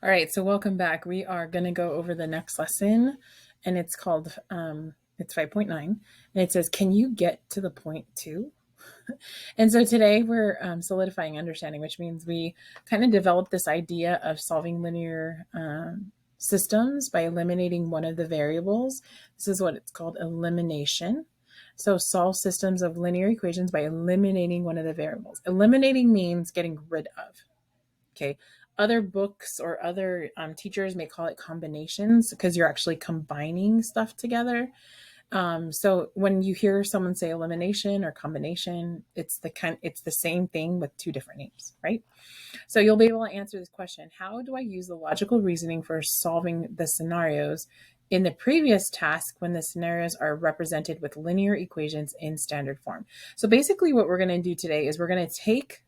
All right, so welcome back. We are going to go over the next lesson, and it's called, it's 5.9, and it says, can you get to the point too? And so today we're solidifying understanding, which means we kind of developed this idea of solving linear systems by eliminating one of the variables. This is what it's called, elimination. So solve systems of linear equations by eliminating one of the variables. Eliminating means getting rid of. Okay. Other books or other teachers may call it combinations because you're actually combining stuff together. So when you hear someone say elimination or combination, it's the same thing with two different names, right? So you'll be able to answer this question: how do I use the logical reasoning for solving the scenarios in the previous task when the scenarios are represented with linear equations in standard form? So basically, what we're going to do today is we're going to take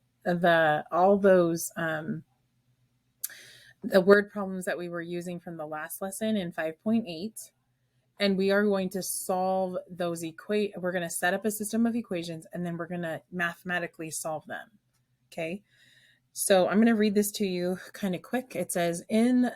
all those the word problems that we were using from the last lesson in 5.8, and we are going to solve those we're going to set up a system of equations, and then we're going to mathematically solve them. Okay. So I'm going to read this to you kind of quick. It says, in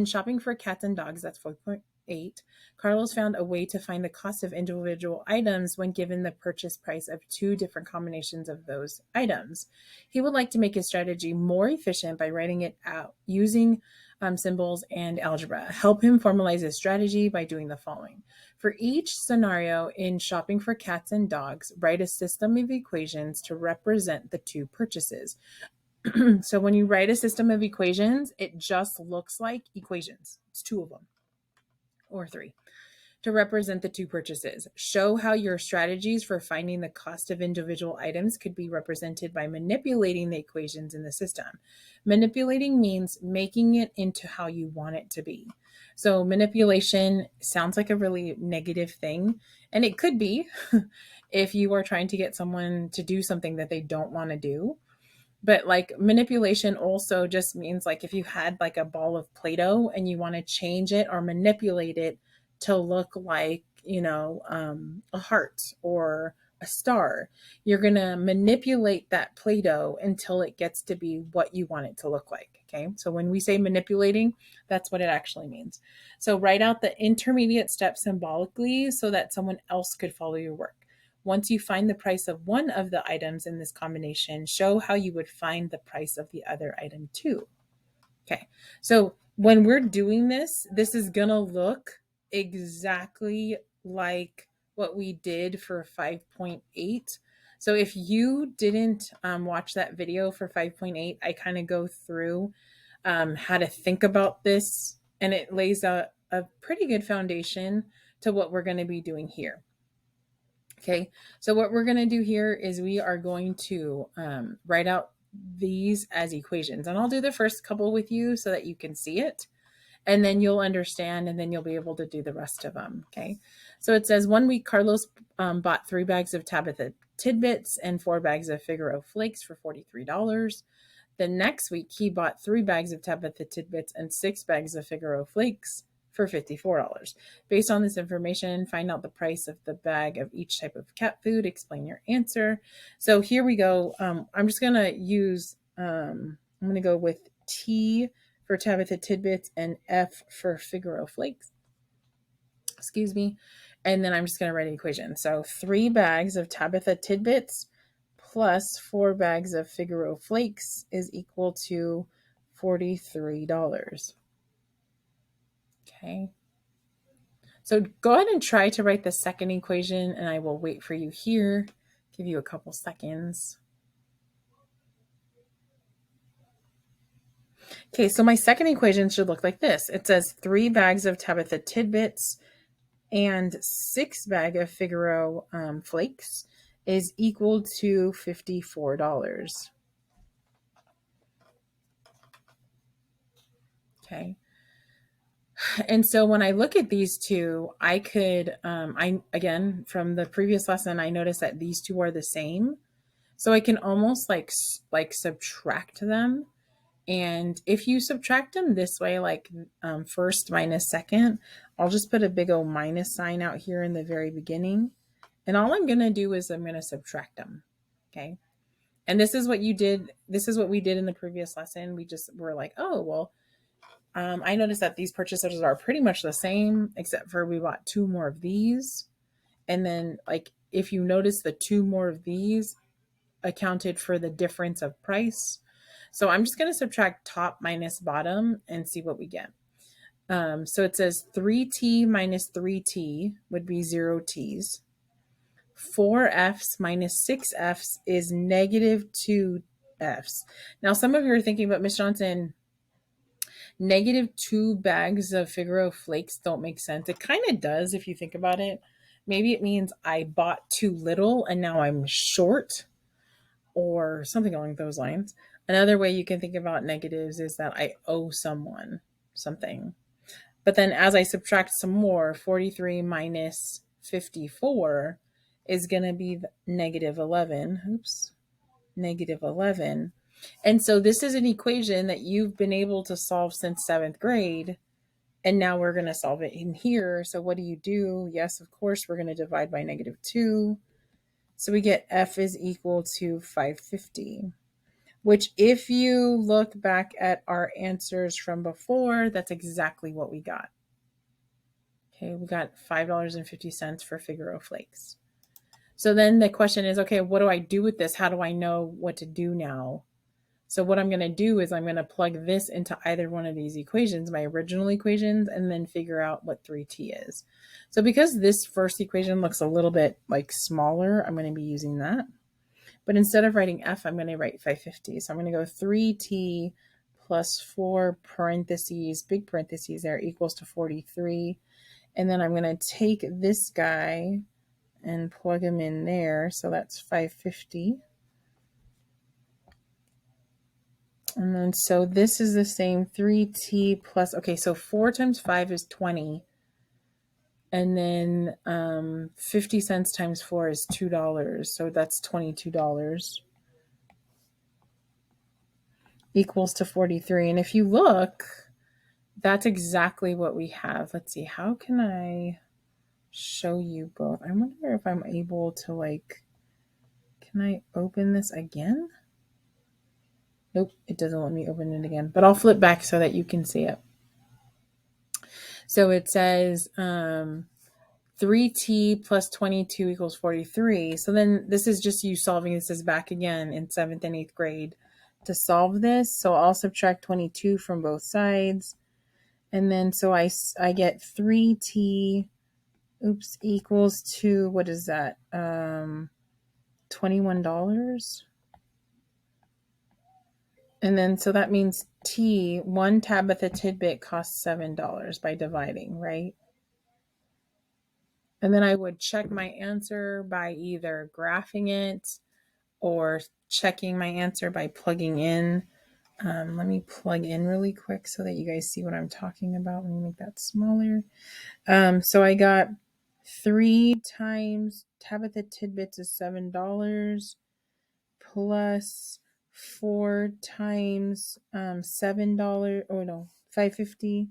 shopping for cats and dogs, that's 4.8, Carlos found a way to find the cost of individual items when given the purchase price of two different combinations of those items. He would like to make his strategy more efficient by writing it out using symbols and algebra. Help him formalize his strategy by doing the following. For each scenario in shopping for cats and dogs, write a system of equations to represent the two purchases. So when you write a system of equations, it just looks like equations. It's two of them or three to represent the two purchases. Show how your strategies for finding the cost of individual items could be represented by manipulating the equations in the system. Manipulating means making it into how you want it to be. So manipulation sounds like a really negative thing, and it could be if you are trying to get someone to do something that they don't want to do. But like manipulation also just means like if you had like a ball of Play-Doh and you want to change it or manipulate it to look like, a heart or a star, you're going to manipulate that Play-Doh until it gets to be what you want it to look like. Okay. So when we say manipulating, that's what it actually means. So write out the intermediate step symbolically so that someone else could follow your work. Once you find the price of one of the items in this combination, show how you would find the price of the other item too. Okay, so when we're doing this, this is going to look exactly like what we did for 5.8. So if you didn't watch that video for 5.8, I kind of go through how to think about this, and it lays a pretty good foundation to what we're going to be doing here. Okay, so what we're going to do here is we are going to write out these as equations. And I'll do the first couple with you so that you can see it. And then you'll understand, and then you'll be able to do the rest of them. Okay, so it says 1 week Carlos bought 3 bags of Tabitha tidbits and 4 bags of Figaro flakes for $43. The next week he bought 3 bags of Tabitha tidbits and 6 bags of Figaro flakes for $54. Based on this information, find out the price of the bag of each type of cat food. Explain your answer. So here we go. I'm just going to use, I'm going to go with T for Tabitha tidbits and F for Figaro flakes. Excuse me. And then I'm just going to write an equation. So 3 bags of Tabitha tidbits plus 4 bags of Figaro flakes is equal to $43. Okay. So go ahead and try to write the second equation, and I will wait for you here. Give you a couple seconds. Okay, so my second equation should look like this. It says 3 bags of Tabitha tidbits and 6 bags of Figaro flakes is equal to $54. Okay. And so when I look at these two, I could, again, from the previous lesson, I noticed that these two are the same. So I can almost like subtract them. And if you subtract them this way, like first minus second, I'll just put a big old minus sign out here in the very beginning. And all I'm going to do is I'm going to subtract them. Okay. And this is what you did. This is what we did in the previous lesson. We just were like, oh, well, I noticed that these purchases are pretty much the same, except for we bought 2 more of these. And then, like, if you notice, the 2 more of these accounted for the difference of price. So I'm just going to subtract top minus bottom and see what we get. So it says 3t minus 3t would be 0t's. 4f's minus 6f's is negative 2f's. Now, some of you are thinking, but Miss Johnson, negative 2 bags of Figaro flakes don't make sense. It kind of does if you think about it. Maybe it means I bought too little and now I'm short, or something along those lines. Another way you can think about negatives is that I owe someone something. But then as I subtract some more, 43 minus 54 is going to be negative 11. Oops, negative 11. And so this is an equation that you've been able to solve since 7th grade. And now we're going to solve it in here. So what do? Yes, of course, we're going to divide by negative 2. So we get F is equal to 550, which if you look back at our answers from before, that's exactly what we got. Okay, we got $5.50 for Figaro flakes. So then the question is, okay, what do I do with this? How do I know what to do now? So what I'm going to do is I'm going to plug this into either one of these equations, my original equations, and then figure out what 3t is. So because this first equation looks a little bit like smaller, I'm going to be using that. But instead of writing F, I'm going to write 550. So I'm going to go 3t plus 4 parentheses, big parentheses there, equals to 43. And then I'm going to take this guy and plug him in there. So that's 550. And then, so this is the same 3t plus, okay, so 4 times 5 is 20. And then 50 cents times 4 is $2. So that's $22 equals to 43. And if you look, that's exactly what we have. Let's see, how can I show you both? I wonder if I'm able to, like, can I open this again? Nope, it doesn't let me open it again, but I'll flip back so that you can see it. So it says 3t plus 22 equals 43. So then this is just you solving. This is back again in 7th and 8th grade to solve this. So I'll subtract 22 from both sides. And then so I get 3t, equals to, what is that? $21. And then, so that means one Tabitha tidbit costs $7 by dividing, right? And then I would check my answer by either graphing it or checking my answer by plugging in. Let me plug in really quick so that you guys see what I'm talking about. Let me make that smaller. So I got 3 times Tabitha tidbits is $7 plus 4 times $7, oh no, 550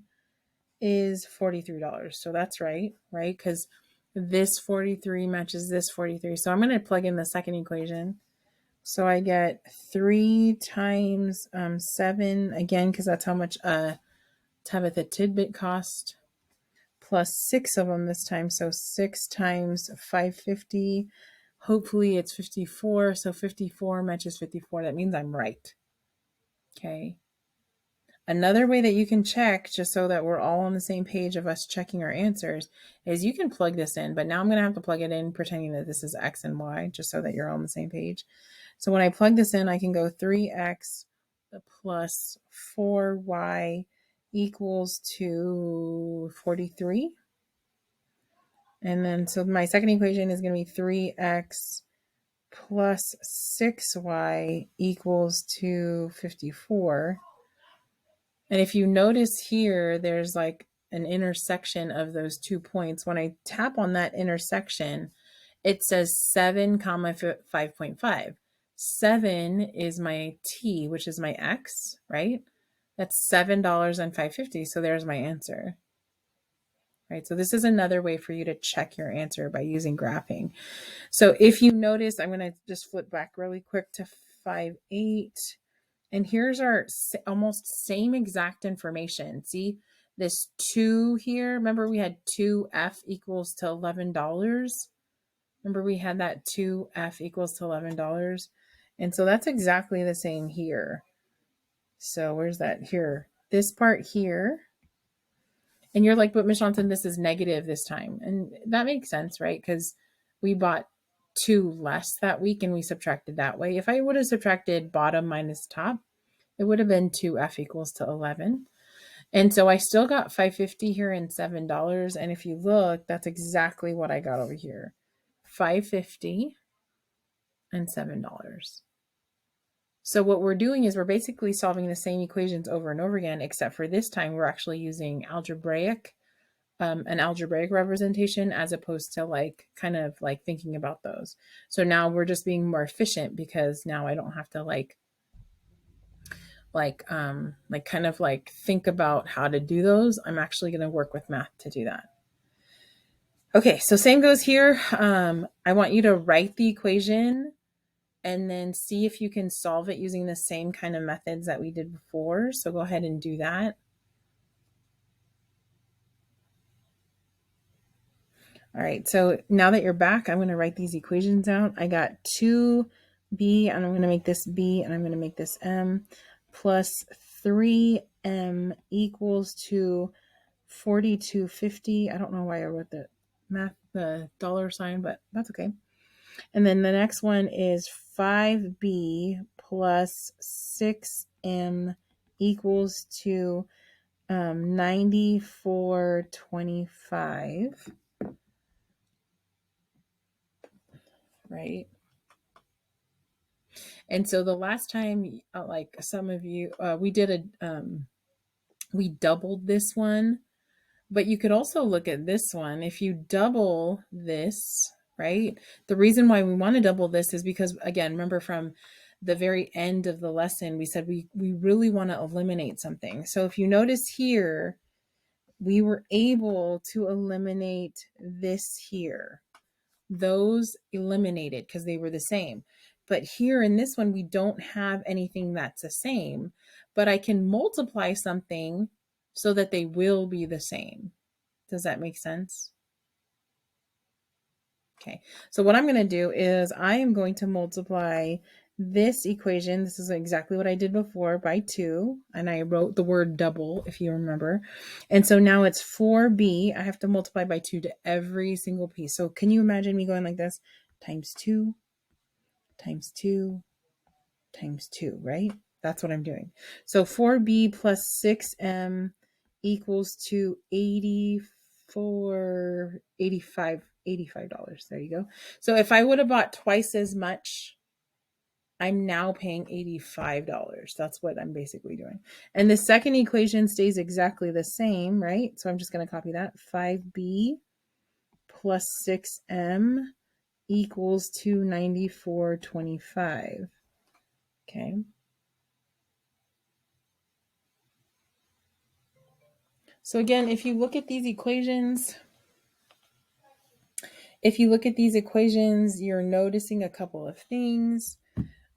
is $43. So that's right? Because this 43 matches this 43. So I'm going to plug in the second equation. So I get 3 times 7, again, because that's how much Tabitha tidbit cost, plus 6 of them this time. So 6 times 550. Hopefully it's 54. So 54 matches 54. That means I'm right. Okay. Another way that you can check, just so that we're all on the same page of us checking our answers, is you can plug this in. But now I'm going to have to plug it in pretending that this is X and Y, just so that you're all on the same page. So when I plug this in, I can go 3X plus 4Y equals to 43. And then, so my second equation is going to be 3x plus 6y equals to 54. And if you notice here, there's like an intersection of those 2 points. When I tap on that intersection, it says 7, 5.5. 7 is my t, which is my x, right? That's $7 and $5.50. So there's my answer. Right, so this is another way for you to check your answer by using graphing. So if you notice, I'm going to just flip back really quick to 5.8. And here's our almost same exact information. See this 2 here? Remember we had 2F equals to $11? Remember we had that 2F equals to $11? And so that's exactly the same here. So where's that here? This part here. And you're like, but Miss Johnson, this is negative this time. And that makes sense, right? Because we bought 2 less that week and we subtracted that way. If I would have subtracted bottom minus top, it would have been 2F equals to 11. And so I still got $5.50 here and $7. And if you look, that's exactly what I got over here. $5.50 and $7. So what we're doing is we're basically solving the same equations over and over again, except for this time we're actually using an algebraic representation as opposed to like kind of like thinking about those. So now we're just being more efficient because now I don't have to kind of like think about how to do those. I'm actually going to work with math to do that. Okay, so same goes here. I want you to write the equation and then see if you can solve it using the same kind of methods that we did before. So go ahead and do that. All right, so now that you're back, I'm going to write these equations out. I got 2b, and I'm going to make this b, and I'm going to make this m, plus 3m equals to 42.50. I don't know why I wrote the dollar sign, but that's okay. And then the next one is 5b plus 6m equals to 94.25. Right? And so the last time, like some of you, we doubled this one, but you could also look at this one. If you double this, right? The reason why we want to double this is because, again, remember from the very end of the lesson, we said we really want to eliminate something. So if you notice here, we were able to eliminate this here. Those eliminated because they were the same. But here in this one, we don't have anything that's the same, but I can multiply something so that they will be the same. Does that make sense? Okay, so what I'm going to do is I am going to multiply this equation. This is exactly what I did before by 2, and I wrote the word double, if you remember. And so now it's 4b. I have to multiply by 2 to every single piece. So can you imagine me going like this? Times 2, times 2, times 2, right? That's what I'm doing. So 4b plus 6m equals to $85. There you go. So if I would have bought twice as much, I'm now paying $85. That's what I'm basically doing. And the second equation stays exactly the same, right? So I'm just going to copy that. 5b plus 6m equals to $94.25. Okay. So again, if you look at these equations, you're noticing a couple of things.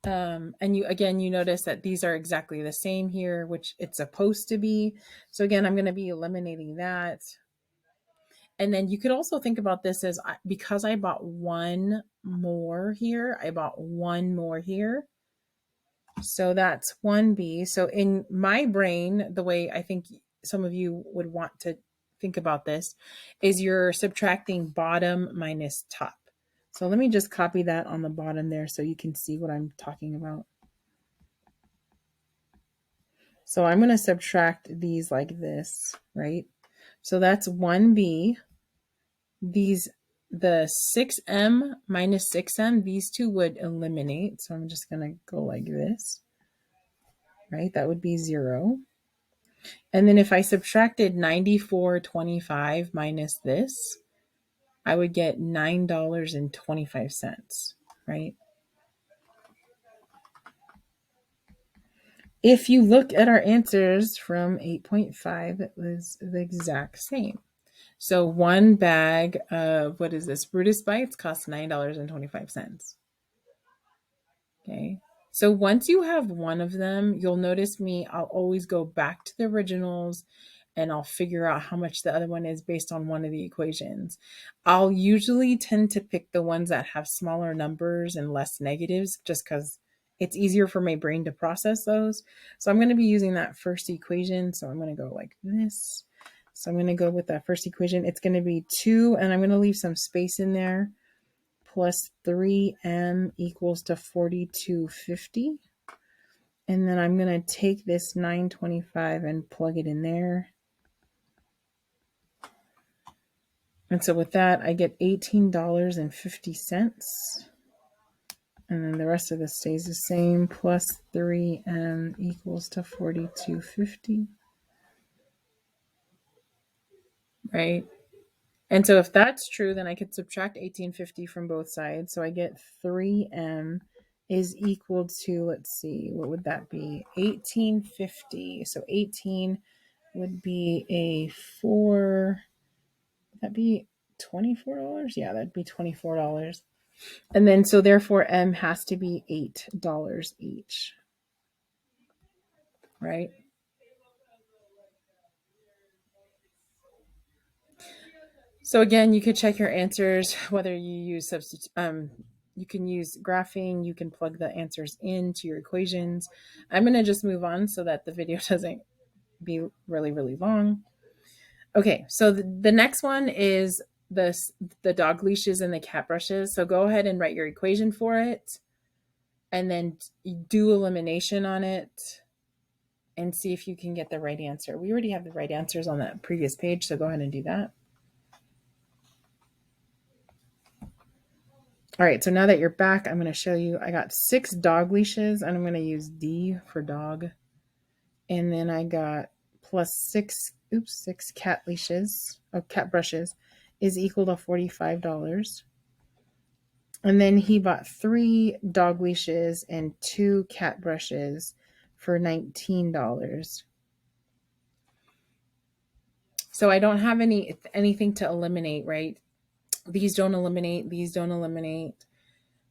And you notice that these are exactly the same here, which it's supposed to be. So again, I'm going to be eliminating that. And then you could also think about this as because I bought one more here, I bought one more here. So that's 1b. So in my brain, the way I think some of you would want to think about this is you're subtracting bottom minus top. So let me just copy that on the bottom there so you can see what I'm talking about. So I'm going to subtract these like this, right? So that's 1b. The 6m minus 6m, these two would eliminate. So I'm just going to go like this, right? That would be 0. And then if I subtracted 94.25 minus this, I would get $9.25, right? If you look at our answers from 8.5, it was the exact same. So one bag of, what is this, Brutus Bites costs $9.25. Okay. So once you have one of them, you'll notice me, I'll always go back to the originals and I'll figure out how much the other one is based on one of the equations. I'll usually tend to pick the ones that have smaller numbers and less negatives just because it's easier for my brain to process those. So I'm going to be using that first equation. So I'm going to go like this. So I'm going to go with that first equation. It's going to be 2, and I'm going to leave some space in there, plus 3m equals to 4250. And then I'm going to take this 925 and plug it in there. And so with that, I get $18.50. And then the rest of this stays the same, plus 3m equals to 4250. Right? And so if that's true, then I could subtract 1850 from both sides. So I get 3m is equal to, let's see, what would that be? 1850. So 18 would be a 4, would that be $24? Yeah, that'd be $24. And then so therefore M has to be $8 each. Right? So again, you could check your answers, whether you use you can use graphing, you can plug the answers into your equations. I'm going to just move on so that the video doesn't be really, really long. Okay, so the next one is the dog leashes and the cat brushes. So go ahead and write your equation for it and then do elimination on it and see if you can get the right answer. We already have the right answers on that previous page, so go ahead and do that. All right, so now that you're back, I'm going to show you. I got 6 dog leashes, and I'm going to use D for dog. And then I got plus 6 cat leashes, cat brushes, is equal to $45. And then he bought 3 dog leashes and 2 cat brushes for $19. So I don't have anything to eliminate, right? These don't eliminate, these don't eliminate.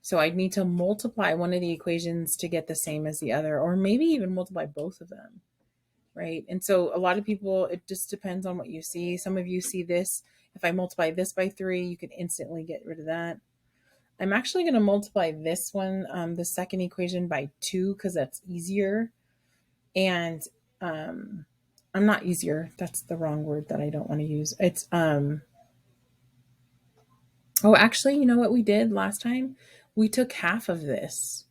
So I'd need to multiply one of the equations to get the same as the other, or maybe even multiply both of them, right? And so a lot of people, it just depends on what you see. Some of you see this. If I multiply this by 3, you can instantly get rid of that. I'm actually going to multiply this one, the second equation, by 2 because that's easier. And I'm not easier. That's the wrong word that I don't want to use. It's oh, actually, you know what we did last time? We took half of this.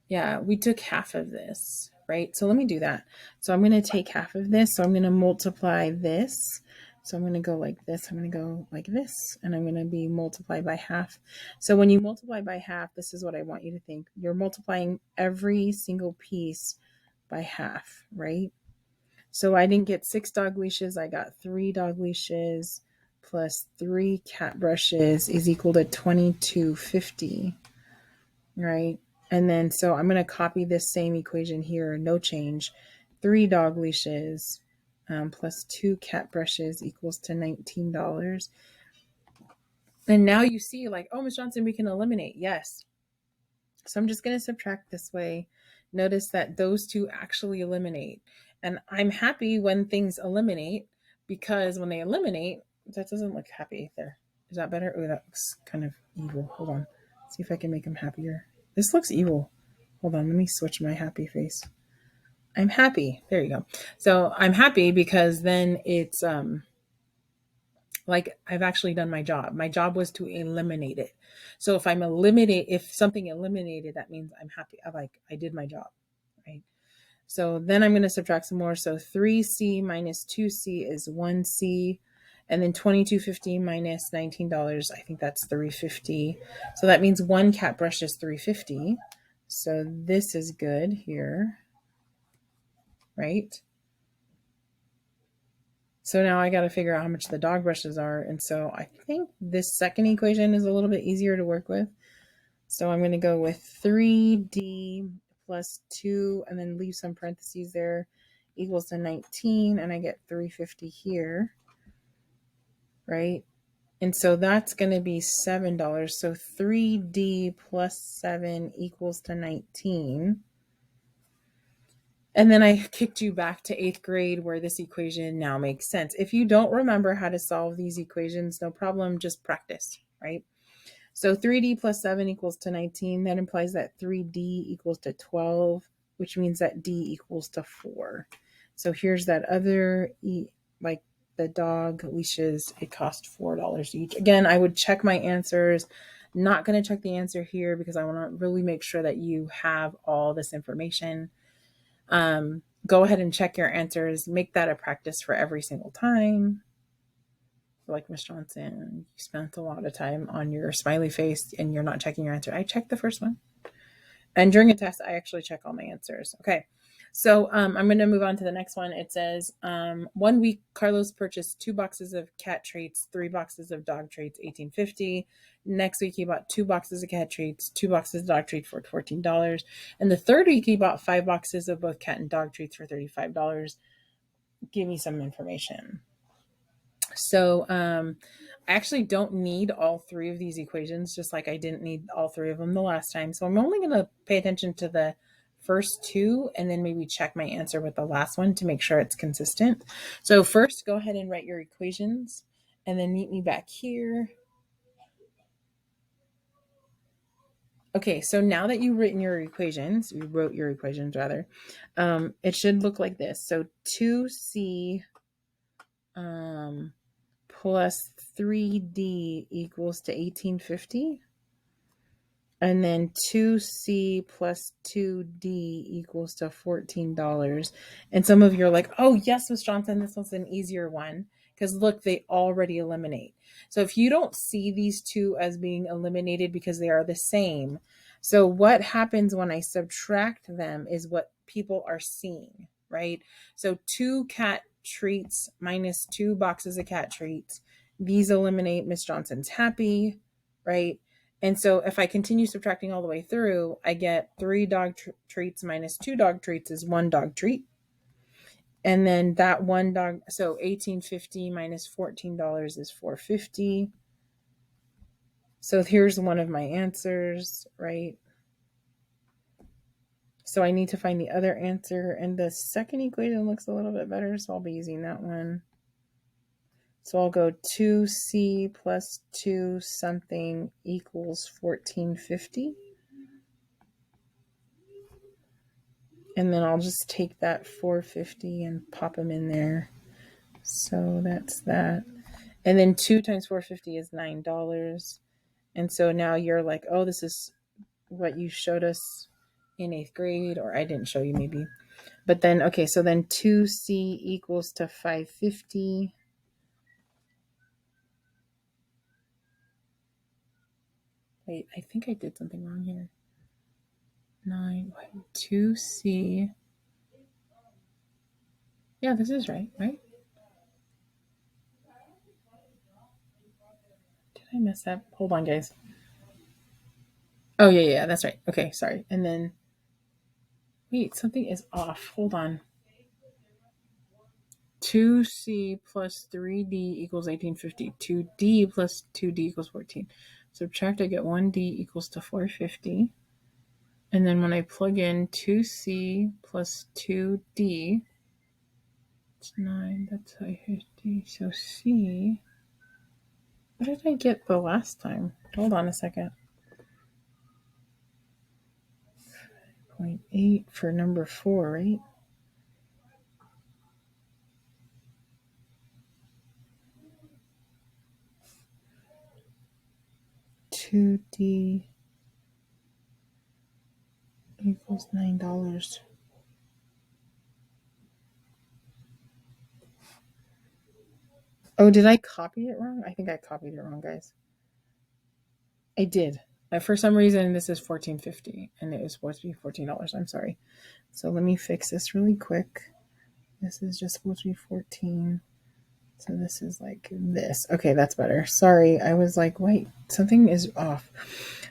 Yeah, we took half of this, right? So let me do that. So I'm going to take half of this. So I'm going to multiply this. So I'm going to go like this. I'm going to go like this. And I'm going to be multiplied by half. So when you multiply by half, this is what I want you to think. You're multiplying every single piece by half, right? So I didn't get 6 dog leashes. I got 3 dog leashes plus 3 cat brushes is equal to $22.50, right? And then so I'm going to copy this same equation here, no change. 3 dog leashes plus 2 cat brushes equals to $19. And now you see like, oh, Ms. Johnson, we can eliminate. Yes. So I'm just going to subtract this way. Notice that those 2 actually eliminate. And I'm happy when things eliminate because when they eliminate, that doesn't look happy there. Is that better? Oh, that looks kind of evil. Hold on. See if I can make him happier. This looks evil. Hold on. Let me switch my happy face. I'm happy. There you go. So I'm happy because then it's like I've actually done my job. My job was to eliminate it. So if something eliminated, that means I'm happy. I did my job, right? So then I'm going to subtract some more. So 3C minus 2C is 1C. And then $22.50 minus $19, I think that's $3.50. So that means 1 cat brush is $3.50. So this is good here, right? So now I got to figure out how much the dog brushes are. And so I think this second equation is a little bit easier to work with. So I'm going to go with 3D plus 2 and then leave some parentheses there equals to 19. And I get $3.50 here, right? And so that's going to be $7. So 3D plus 7 equals to 19. And then I kicked you back to 8th grade where this equation now makes sense. If you don't remember how to solve these equations, no problem, just practice, right? So 3D plus 7 equals to 19. That implies that 3D equals to 12, which means that D equals to 4. So here's that other, like the dog leashes, it cost $4 each. Again, I would check my answers. Not going to check the answer here because I want to really make sure that you have all this information. Go ahead and check your answers. Make that a practice for every single time. Like Miss Johnson, you spent a lot of time on your smiley face and you're not checking your answer. I checked the first one. And during a test, I actually check all my answers. Okay. So I'm going to move on to the next one. It says, 1 week, Carlos purchased 2 boxes of cat treats, 3 boxes of dog treats, $18.50. Next week, he bought 2 boxes of cat treats, 2 boxes of dog treats for $14. And the third week, he bought 5 boxes of both cat and dog treats for $35. Give me some information. So I actually don't need all 3 of these equations, just like I didn't need all 3 of them the last time. So I'm only going to pay attention to the first 2 and then maybe check my answer with the last one to make sure it's consistent. So first, go ahead and write your equations and then meet me back here. Okay, so now that you've written your equations, you wrote your equations rather, it should look like this. So 2C plus 3D equals to 1850. And then 2C plus 2D equals to $14. And some of you are like, oh, yes, Ms. Johnson, this one's an easier one. Because look, they already eliminate. So if you don't see these two as being eliminated because they are the same, so what happens when I subtract them is what people are seeing, right? So 2 cat treats minus 2 boxes of cat treats. These eliminate. Miss Johnson's happy, right? And so if I continue subtracting all the way through, I get 3 dog treats minus 2 dog treats is 1 dog treat. And then that 1 dog, so $18.50 minus $14 is $4.50. So here's one of my answers, right? So I need to find the other answer. And the second equation looks a little bit better, so I'll be using that one. So I'll go 2C plus 2 something equals $14.50. And then I'll just take that $4.50 and pop them in there. So that's that. And then 2 times $4.50 is $9. And so now you're like, oh, this is what you showed us in 8th grade, or I didn't show you maybe. But then, okay, so then 2C equals to $5.50. Wait, I think I did something wrong here. 2C. Yeah, this is right? Did I mess up? Hold on, guys. Oh, yeah, that's right. Okay, sorry. And then, wait, something is off. Hold on. 2C plus 3D equals 1850. 2D plus 2D equals 14. Subtract, I get 1D equals to 450. And then when I plug in 2C plus 2D, it's 9. That's 550. So C, what did I get the last time? Hold on a second. 0.8 for number 4, right? $2D equals $9. Oh, did I copy it wrong? I think I copied it wrong, guys. I did. For some reason, this is $14.50, and it was supposed to be $14. I'm sorry. So let me fix this really quick. This is just supposed to be 14. So this is like this. Okay, that's better. Sorry, I was like, wait, something is off.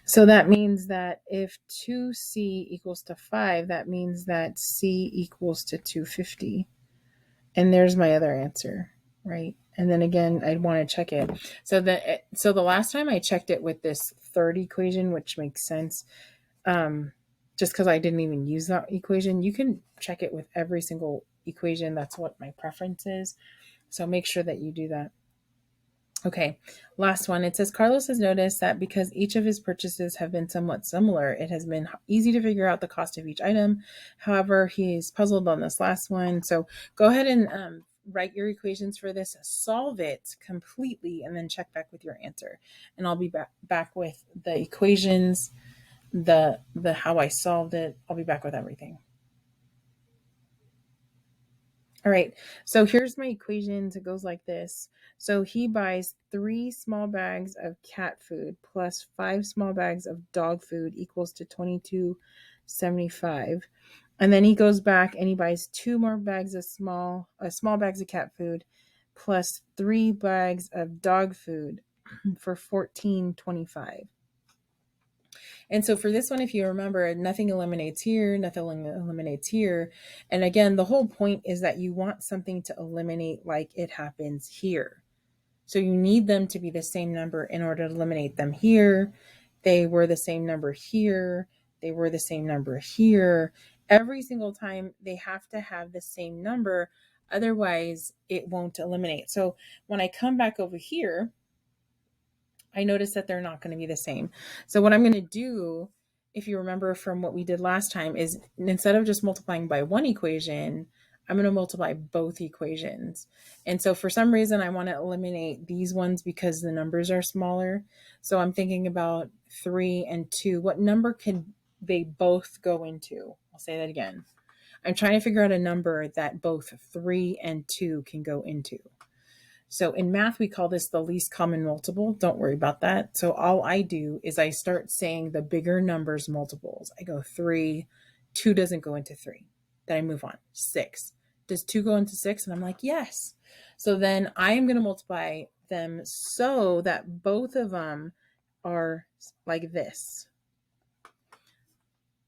So that means that if 2C equals to 5, that means that C equals to 250. And there's my other answer, right? And then again, I'd want to check it. So the last time I checked it with this third equation, which makes sense, just because I didn't even use that equation. You can check it with every single equation. That's what my preference is. So make sure that you do that. Okay, last one. It says Carlos has noticed that because each of his purchases have been somewhat similar, it has been easy to figure out the cost of each item. However, he's puzzled on this last one. So go ahead and write your equations for this, solve it completely, and then check back with your answer. And I'll be back with the equations, the how I solved it. I'll be back with everything. All right, so here's my equations. It goes like this. So he buys 3 small bags of cat food plus 5 small bags of dog food equals to $22.75. And then he goes back and he buys 2 more bags of small bags of cat food plus 3 bags of dog food for $14.25. And so for this one, if you remember, nothing eliminates here, nothing eliminates here. And again, the whole point is that you want something to eliminate like it happens here. So you need them to be the same number in order to eliminate them here. They were the same number here. They were the same number here. Every single time they have to have the same number. Otherwise, it won't eliminate. So when I come back over here, I notice that they're not going to be the same. So what I'm going to do, if you remember from what we did last time, is instead of just multiplying by one equation, I'm going to multiply both equations. And so for some reason, I want to eliminate these ones because the numbers are smaller. So I'm thinking about 3 and 2. What number can they both go into? I'll say that again. I'm trying to figure out a number that both 3 and 2 can go into. So in math, we call this the least common multiple. Don't worry about that. So all I do is I start saying the bigger numbers multiples. I go 3, 2 doesn't go into 3. Then I move on. 6. Does 2 go into 6? And I'm like, yes. So then I am going to multiply them so that both of them are like this.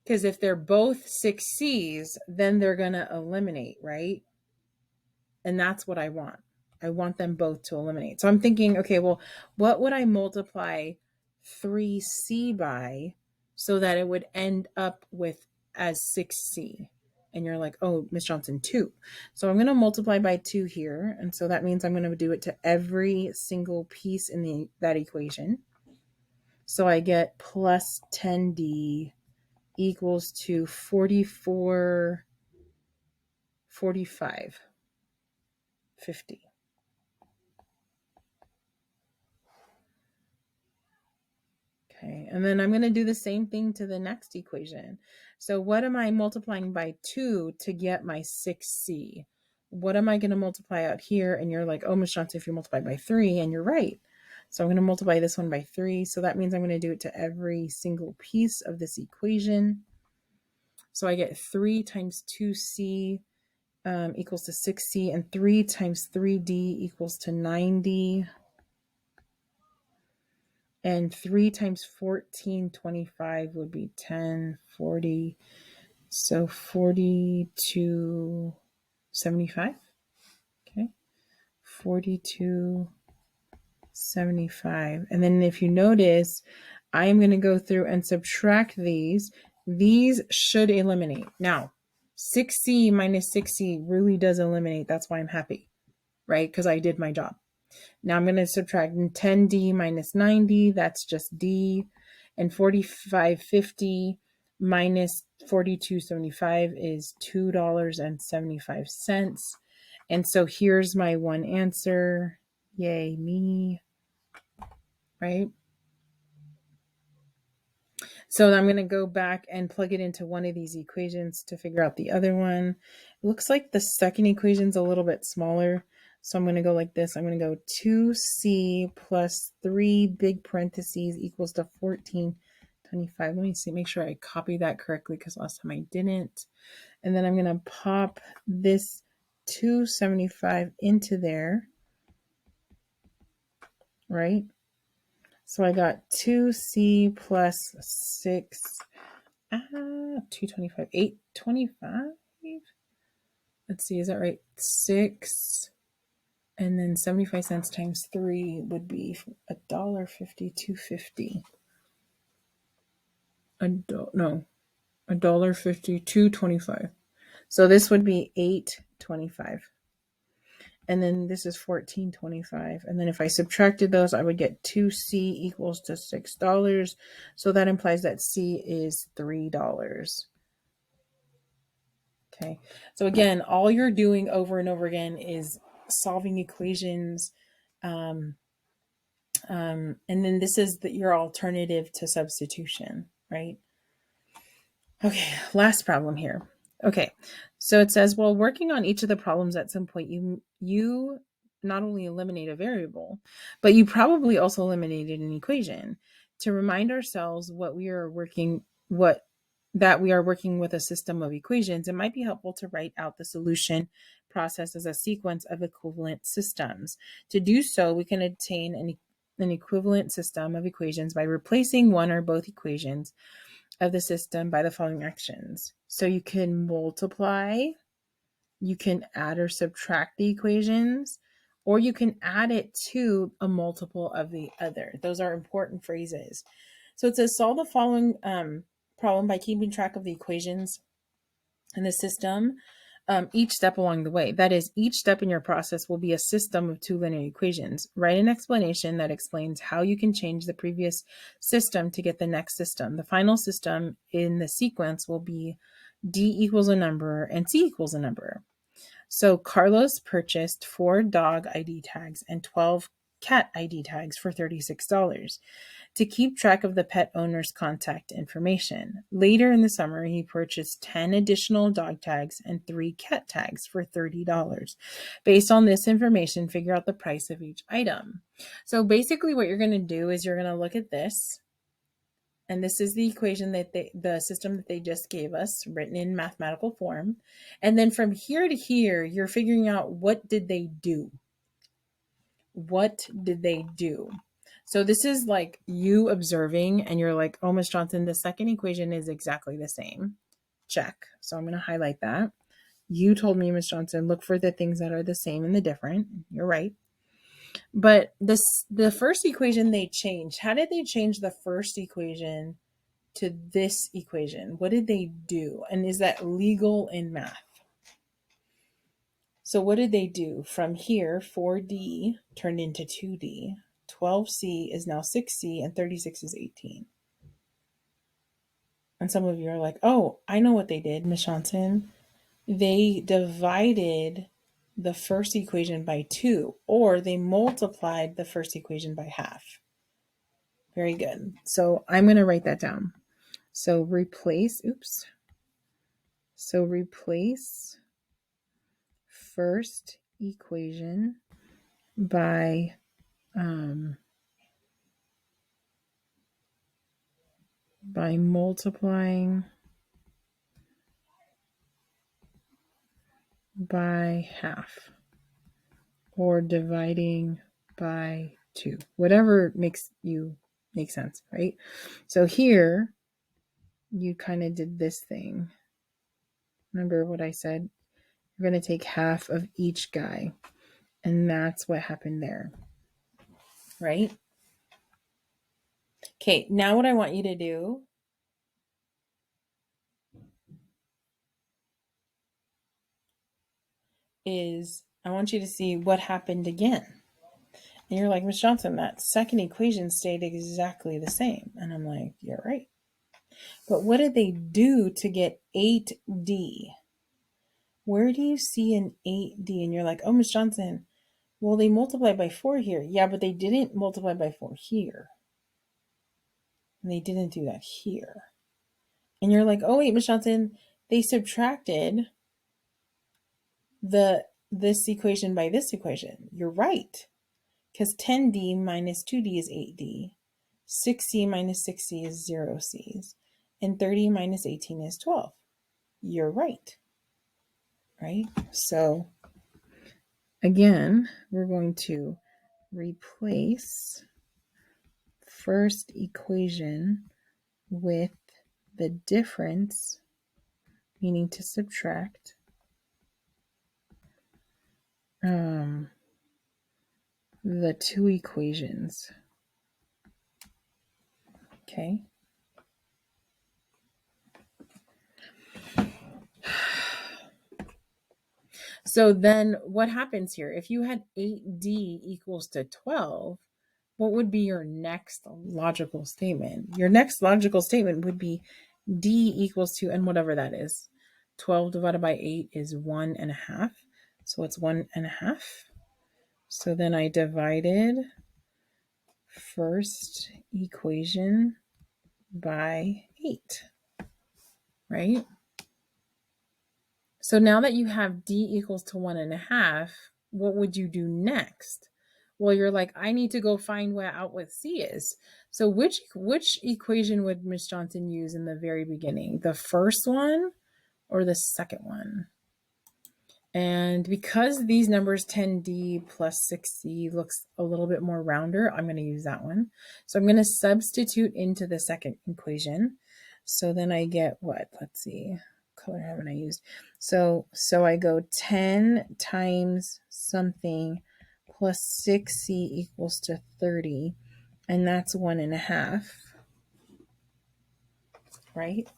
Because if they're both 6C's, then they're going to eliminate, right? And that's what I want. I want them both to eliminate. So I'm thinking, okay, well, what would I multiply 3C by so that it would end up with as 6C? And you're like, oh, Miss Johnson, 2. So I'm going to multiply by 2 here. And so that means I'm going to do it to every single piece in that equation. So I get plus 10D equals to 44, 45, 50. Okay, and then I'm going to do the same thing to the next equation. So what am I multiplying by 2 to get my 6C? What am I going to multiply out here? And you're like, oh, Ms. Johnson, if you multiply by 3, and you're right. So I'm going to multiply this one by 3. So that means I'm going to do it to every single piece of this equation. So I get 3 times 2C equals to 6C, and 3 times 3D equals to 9D. And 3 times 1425 would be 10, 40. So 4275. Okay. 4275. And then if you notice, I am going to go through and subtract these. These should eliminate. Now, 6C minus 6C really does eliminate. That's why I'm happy, right? Because I did my job. Now I'm going to subtract 10D minus 9D. That's just D. And 45.50 minus 42.75 is $2.75. And so here's my one answer. Yay, me. Right? So I'm going to go back and plug it into one of these equations to figure out the other one. It looks like the second equation is a little bit smaller. So I'm going to go like this. I'm going to go 2C plus 3 big parentheses equals to 1425. Let me see, make sure I copy that correctly because last time I didn't. And then I'm going to pop this 275 into there, right? So I got 2C plus 6, 225, 825. Let's see, is that right? 6 And then 75 cents times 3 would be $1.50, $2.50. $1.50, $2.25. So this would be $8.25. And then this is $14.25. And then if I subtracted those, I would get 2C equals to $6. So that implies that C is $3. Okay. So again, all you're doing over and over again is solving equations. And then this is your alternative to substitution, right? Okay, last problem here. Okay, so it says, while working on each of the problems at some point, you not only eliminate a variable, but you probably also eliminated an equation. To remind ourselves that we are working with a system of equations, it might be helpful to write out the solution process as a sequence of equivalent systems. To do so, we can obtain an equivalent system of equations by replacing one or both equations of the system by the following actions. So you can multiply, you can add or subtract the equations, or you can add it to a multiple of the other. Those are important phrases. So it says solve the following problem by keeping track of the equations in the system each step along the way. That is, each step in your process will be a system of two linear equations. Write an explanation that explains how you can change the previous system to get the next system. The final system in the sequence will be D equals a number and C equals a number. So Carlos purchased 4 dog ID tags and 12 cat ID tags for $36 to keep track of the pet owner's contact information. Later in the summer, he purchased 10 additional dog tags and 3 cat tags for $30. Based on this information, figure out the price of each item. So basically what you're going to do is you're going to look at this, and this is the equation that the system that they just gave us, written in mathematical form. And then from here to here, you're figuring out, what did they do? What did they do? So this is like you observing, and you're like, oh, Ms. Johnson, the second equation is exactly the same. Check. So I'm going to highlight that. You told me, Ms. Johnson, look for the things that are the same and the different. You're right. But the first equation they changed. How did they change the first equation to this equation? What did they do? And is that legal in math? So what did they do? From here, 4D turned into 2D. 12C is now 6C, and 36 is 18. And some of you are like, oh, I know what they did, Ms. Johnson. They divided the first equation by 2, or they multiplied the first equation by half. Very good. So I'm going to write that down. So replace first equation by multiplying by half, or dividing by 2, whatever makes you make sense, right? So here you kind of did this thing. Remember what I said? You're going to take half of each guy, and that's what happened there, right? Okay, now what I want you to do is I want you to see what happened again. And you're like, Ms. Johnson, that second equation stayed exactly the same. And I'm like, you're right. But what did they do to get 8D? Where do you see an 8D? And you're like, oh, Ms. Johnson, well, they multiplied by 4 here. Yeah, but they didn't multiply by 4 here. And they didn't do that here. And you're like, oh, wait, Ms. Johnson, they subtracted this equation by this equation. You're right. Because 10D minus 2D is 8D. 6C minus 6C is 0Cs. And 30 minus 18 is 12. You're right. Right? So, again, we're going to replace first equation with the difference, meaning to subtract, the two equations. Okay. So then what happens here? If you had 8D equals to 12, what would be your next logical statement? Your next logical statement would be D equals to, and whatever that is. 12 divided by 8 is 1.5. So it's 1.5. So then I divided first equation by 8, right? So now that you have D equals to 1.5, what would you do next? Well, you're like, I need to go find out what C is. So which equation would Miss Johnson use in the very beginning? The first one or the second one? And because these numbers 10D plus 6C looks a little bit more rounder, I'm going to use that one. So I'm going to substitute into the second equation. So then I get what? Let's see. Color haven't I used? So I go 10 times something plus 6C equals to 30. And that's 1.5. Right?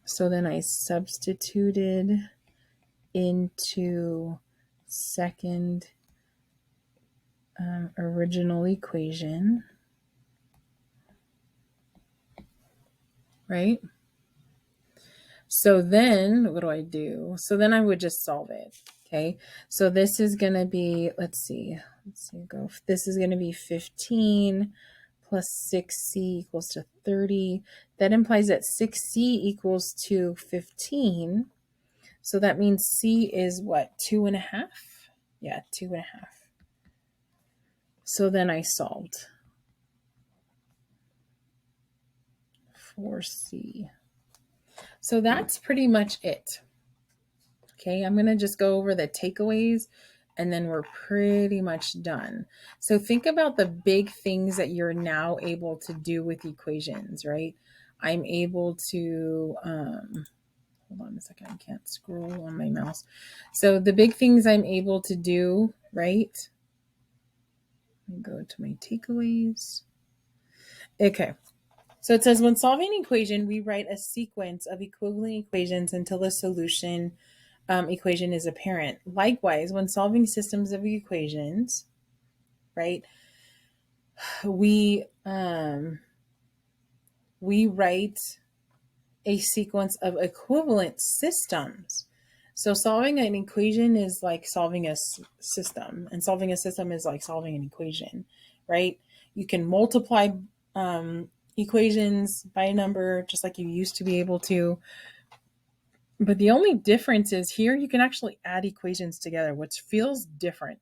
So then I substituted into second original equation, right? So then what do I do? So then I would just solve it, okay? So this is going to be, let's see, go. This is going to be 15 plus 6C equals to 30. That implies that 6C equals to 15. So that means C is what, 2.5? Yeah, 2.5. So then I solved for C. So that's pretty much it. Okay, I'm going to just go over the takeaways and then we're pretty much done. So think about the big things that you're now able to do with equations, right? I'm able to, hold on a second, I can't scroll on my mouse. So the big things I'm able to do, right? Let me go to my takeaways. Okay. So it says, when solving an equation, we write a sequence of equivalent equations until the solution equation is apparent. Likewise, when solving systems of equations, right, we write a sequence of equivalent systems. So solving an equation is like solving a system, and solving a system is like solving an equation, right? You can multiply equations by a number just like you used to be able to. But the only difference is here you can actually add equations together, which feels different,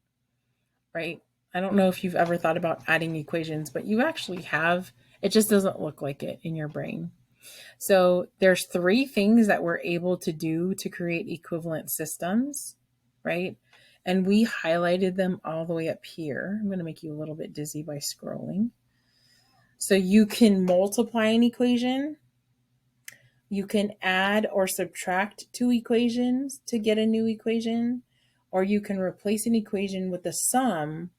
right? I don't know if you've ever thought about adding equations, but you actually have. It just doesn't look like it in your brain. So there's 3 things that we're able to do to create equivalent systems, right? And we highlighted them all the way up here. I'm going to make you a little bit dizzy by scrolling. So you can multiply an equation. You can add or subtract 2 equations to get a new equation, or you can replace an equation with the sum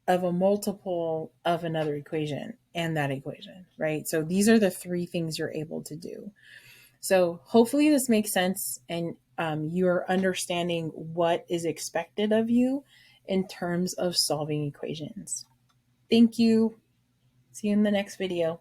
of a multiple of another equation and that equation, right? So these are the 3 things you're able to do. So hopefully this makes sense and you're understanding what is expected of you in terms of solving equations. Thank you. See you in the next video.